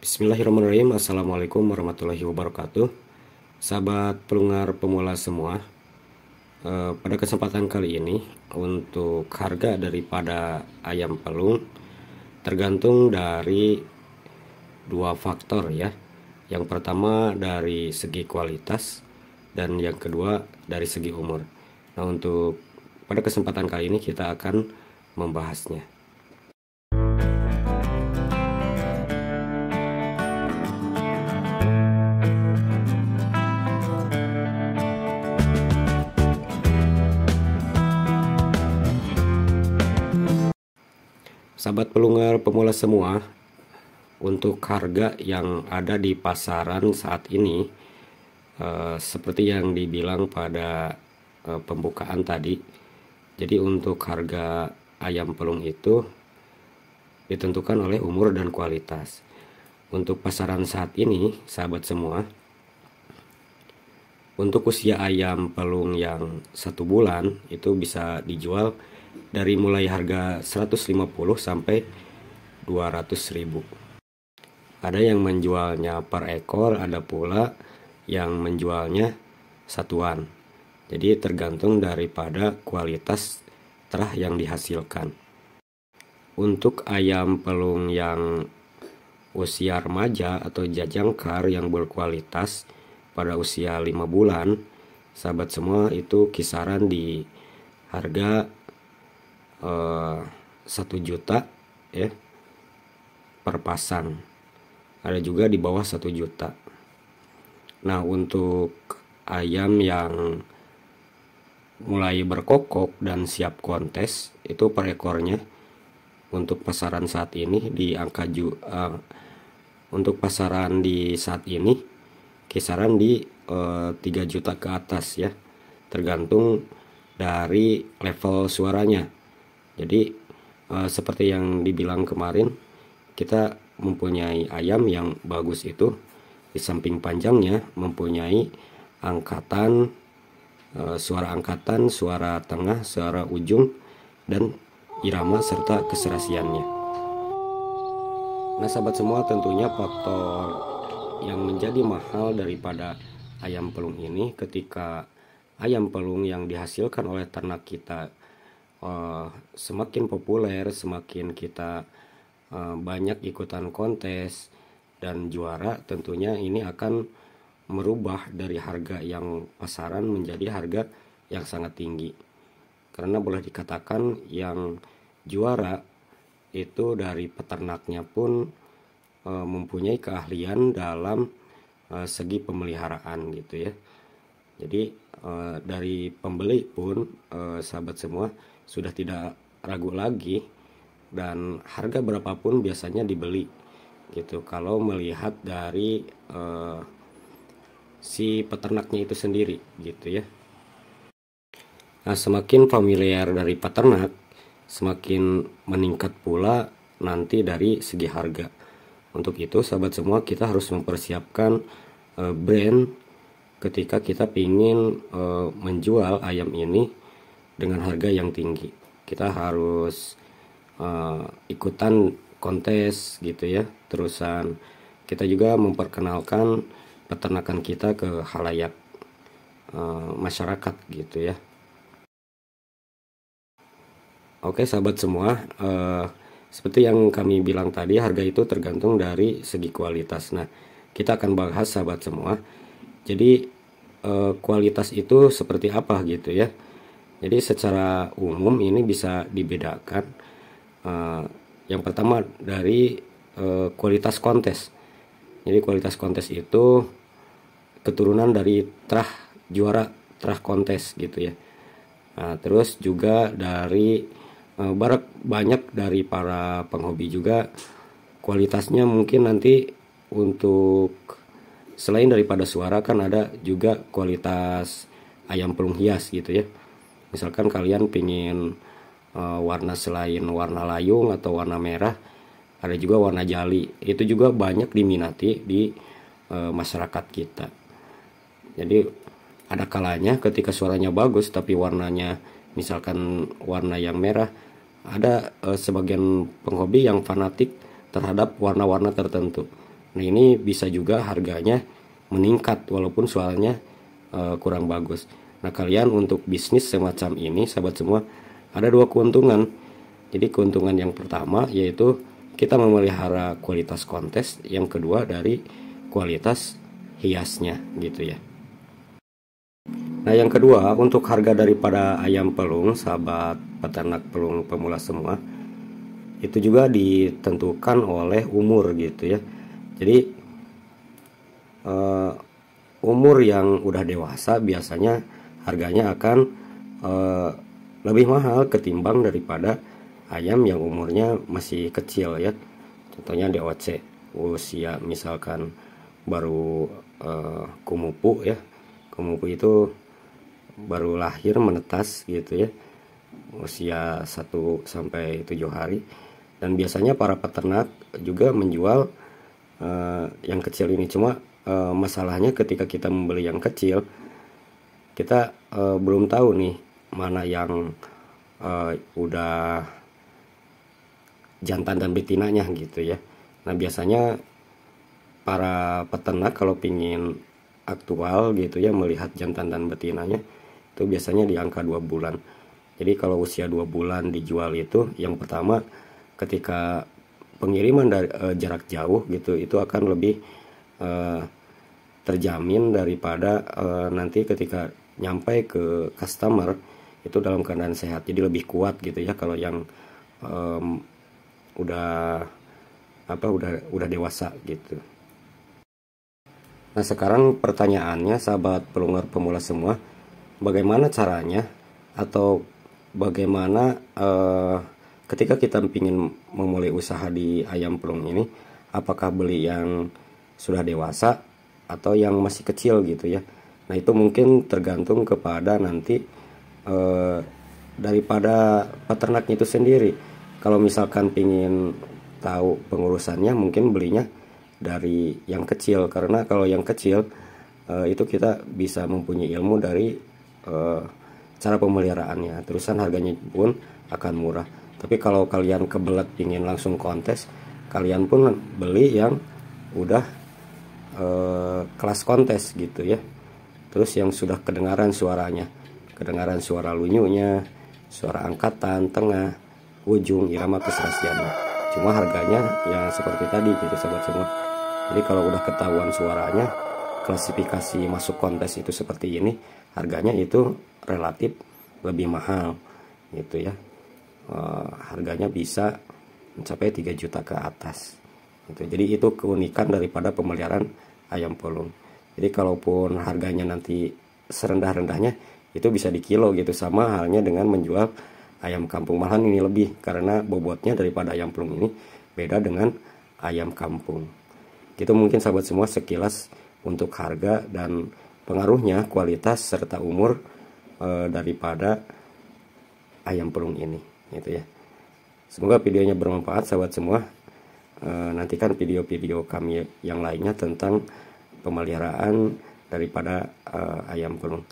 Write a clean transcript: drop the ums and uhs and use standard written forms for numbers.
Bismillahirrahmanirrahim. Assalamualaikum warahmatullahi wabarakatuh. Sahabat pelungar pemula semua, pada kesempatan kali ini untuk harga daripada ayam pelung tergantung dari dua faktor ya. Yang pertama dari segi kualitas dan yang kedua dari segi umur. Nah, untuk pada kesempatan kali ini kita akan membahasnya. Sahabat pelungar pemula semua, untuk harga yang ada di pasaran saat ini, seperti yang dibilang pada pembukaan tadi, jadi untuk harga ayam pelung itu ditentukan oleh umur dan kualitas. Untuk pasaran saat ini, sahabat semua, untuk usia ayam pelung yang 1 bulan itu bisa dijual dari mulai harga 150 sampai 200.000. Ada yang menjualnya per ekor, ada pula yang menjualnya satuan. Jadi tergantung daripada kualitas terah yang dihasilkan. Untuk ayam pelung yang usia remaja atau jajangkar yang berkualitas pada usia 5 bulan, sahabat semua, itu kisaran di harga 1 juta ya per pasang. Ada juga di bawah 1 juta. Nah, untuk ayam yang mulai berkokok dan siap kontes itu per ekornya untuk pasaran saat ini di angka untuk pasaran di saat ini kisaran di 3 juta ke atas ya, tergantung dari level suaranya. Jadi seperti yang dibilang kemarin, kita mempunyai ayam yang bagus itu di samping panjangnya mempunyai angkatan, suara angkatan, suara tengah, suara ujung, dan irama serta keserasiannya. Nah, sahabat semua, tentunya faktor yang menjadi mahal daripada ayam pelung ini ketika ayam pelung yang dihasilkan oleh ternak kita semakin populer, semakin kita banyak ikutan kontes dan juara, tentunya ini akan merubah dari harga yang pasaran menjadi harga yang sangat tinggi. Karena boleh dikatakan yang juara itu dari peternaknya pun mempunyai keahlian dalam segi pemeliharaan gitu ya. Jadi dari pembeli pun sahabat semua sudah tidak ragu lagi, dan harga berapapun biasanya dibeli gitu kalau melihat dari si peternaknya itu sendiri gitu ya. Nah, semakin familiar dari peternak, semakin meningkat pula nanti dari segi harga. Untuk itu sahabat semua, kita harus mempersiapkan brand ketika kita ingin menjual ayam ini dengan harga yang tinggi. Kita harus ikutan kontes gitu ya. Terusan kita juga memperkenalkan peternakan kita ke khalayak masyarakat gitu ya. Oke sahabat semua, seperti yang kami bilang tadi, harga itu tergantung dari segi kualitas. Nah, kita akan bahas sahabat semua. Jadi kualitas itu seperti apa gitu ya. Jadi secara umum ini bisa dibedakan. Yang pertama dari kualitas kontes. Jadi kualitas kontes itu keturunan dari terah juara terah kontes gitu ya. Nah, terus juga dari banyak dari para penghobi juga kualitasnya mungkin nanti untuk selain daripada suara kan ada juga kualitas ayam pelung hias gitu ya. Misalkan kalian pingin warna selain warna layung atau warna merah, ada juga warna jali. Itu juga banyak diminati di masyarakat kita. Jadi ada kalanya ketika suaranya bagus tapi warnanya misalkan warna yang merah, ada sebagian penghobi yang fanatik terhadap warna-warna tertentu. Nah ini bisa juga harganya meningkat walaupun suaranya kurang bagus. Nah kalian untuk bisnis semacam ini sahabat semua ada dua keuntungan. Jadi keuntungan yang pertama yaitu kita memelihara kualitas kontes, yang kedua dari kualitas hiasnya gitu ya. Nah yang kedua untuk harga daripada ayam pelung sahabat peternak pelung pemula semua, itu juga ditentukan oleh umur gitu ya. Jadi umur yang udah dewasa biasanya harganya akan lebih mahal ketimbang daripada ayam yang umurnya masih kecil ya. Contohnya DOC usia misalkan baru kumupu ya. Kumupu itu baru lahir menetas gitu ya, usia 1 sampai 7 hari. Dan biasanya para peternak juga menjual yang kecil ini. Cuma masalahnya ketika kita membeli yang kecil, kita belum tahu nih mana yang udah jantan dan betinanya gitu ya. Nah biasanya para peternak kalau pingin aktual gitu ya melihat jantan dan betinanya itu biasanya di angka 2 bulan. Jadi kalau usia 2 bulan dijual itu yang pertama ketika pengiriman dari jarak jauh gitu itu akan lebih terjamin daripada nanti ketika nyampe ke customer itu dalam keadaan sehat. Jadi lebih kuat gitu ya kalau yang udah dewasa gitu. Nah sekarang pertanyaannya sahabat pelungar pemula semua, bagaimana caranya atau bagaimana ketika kita ingin memulai usaha di ayam pelung ini, apakah beli yang sudah dewasa atau yang masih kecil gitu ya. Nah itu mungkin tergantung kepada nanti daripada peternaknya itu sendiri. Kalau misalkan ingin tahu pengurusannya mungkin belinya dari yang kecil, karena kalau yang kecil itu kita bisa mempunyai ilmu dari cara pemeliharaannya, terusan harganya pun akan murah. Tapi kalau kalian kebelet ingin langsung kontes, kalian pun beli yang udah kelas kontes gitu ya. Terus yang sudah kedengaran suaranya, kedengaran suara lunyunya, suara angkatan, tengah, ujung, irama, keserasiannya. Cuma harganya yang seperti tadi gitu sahabat semua. Jadi kalau udah ketahuan suaranya, klasifikasi masuk kontes itu seperti ini, harganya itu relatif lebih mahal gitu ya. Harganya bisa mencapai 3 juta ke atas gitu. Jadi itu keunikan daripada pemeliharaan ayam pelung. Jadi kalaupun harganya nanti serendah-rendahnya itu bisa di kilo gitu, sama halnya dengan menjual ayam kampung. Malahan ini lebih karena bobotnya daripada ayam pelung ini beda dengan ayam kampung. Itu mungkin sahabat semua sekilas untuk harga dan pengaruhnya kualitas serta umur daripada ayam pelung ini gitu ya. Semoga videonya bermanfaat sahabat semua. Nantikan video-video kami yang lainnya tentang pemeliharaan daripada ayam pelung.